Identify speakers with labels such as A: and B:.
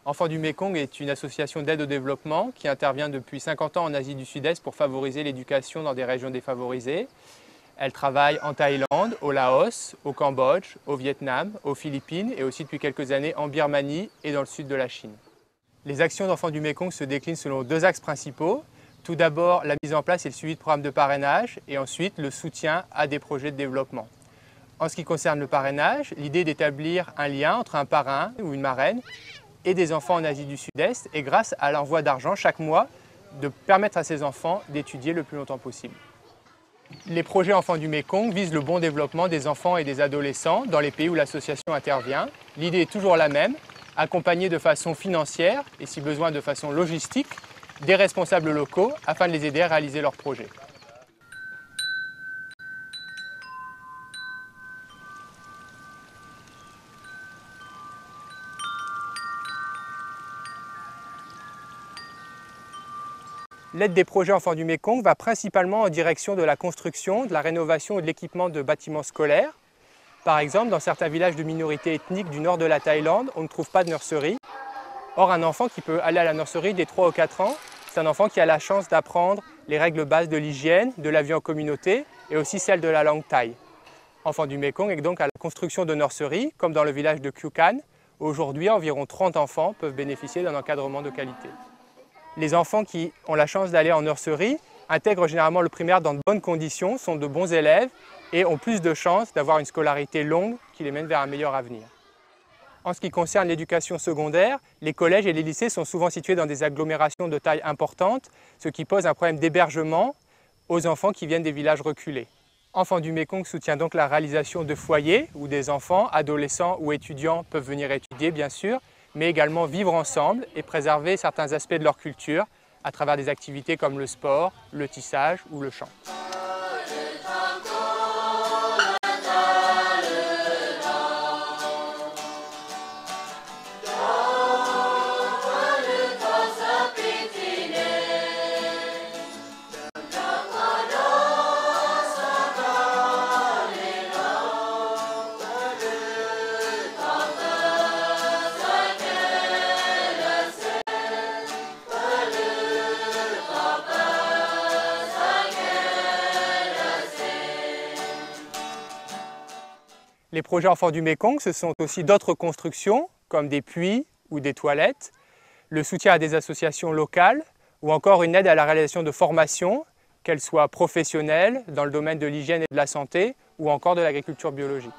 A: Enfants du Mékong est une association d'aide au développement qui intervient depuis 50 ans en Asie du Sud-Est pour favoriser l'éducation dans des régions défavorisées. Elle travaille en Thaïlande, au Laos, au Cambodge, au Vietnam, aux Philippines et aussi depuis quelques années en Birmanie et dans le sud de la Chine. Les actions d'Enfants du Mékong se déclinent selon deux axes principaux. Tout d'abord, la mise en place et le suivi de programmes de parrainage et ensuite le soutien à des projets de développement. En ce qui concerne le parrainage, l'idée est d'établir un lien entre un parrain ou une marraine et des enfants en Asie du Sud-Est et grâce à l'envoi d'argent chaque mois, de permettre à ces enfants d'étudier le plus longtemps possible. Les projets Enfants du Mékong visent le bon développement des enfants et des adolescents dans les pays où l'association intervient. L'idée est toujours la même, accompagner de façon financière et si besoin de façon logistique des responsables locaux afin de les aider à réaliser leurs projets. L'aide des projets Enfants du Mékong va principalement en direction de la construction, de la rénovation et de l'équipement de bâtiments scolaires. Par exemple, dans certains villages de minorités ethniques du nord de la Thaïlande, on ne trouve pas de nurserie. Or, un enfant qui peut aller à la nurserie dès 3 ou 4 ans, c'est un enfant qui a la chance d'apprendre les règles bases de l'hygiène, de la vie en communauté et aussi celles de la langue thaï. Enfants du Mékong est donc à la construction de nurseries, comme dans le village de Khukan. Aujourd'hui, environ 30 enfants peuvent bénéficier d'un encadrement de qualité. Les enfants qui ont la chance d'aller en nurserie intègrent généralement le primaire dans de bonnes conditions, sont de bons élèves et ont plus de chances d'avoir une scolarité longue qui les mène vers un meilleur avenir. En ce qui concerne l'éducation secondaire, les collèges et les lycées sont souvent situés dans des agglomérations de taille importante, ce qui pose un problème d'hébergement aux enfants qui viennent des villages reculés. Enfants du Mékong soutient donc la réalisation de foyers où des enfants, adolescents ou étudiants peuvent venir étudier bien sûr, mais également vivre ensemble et préserver certains aspects de leur culture à travers des activités comme le sport, le tissage ou le chant. Les projets Enfants du Mékong, ce sont aussi d'autres constructions, comme des puits ou des toilettes, le soutien à des associations locales ou encore une aide à la réalisation de formations, qu'elles soient professionnelles, dans le domaine de l'hygiène et de la santé ou encore de l'agriculture biologique.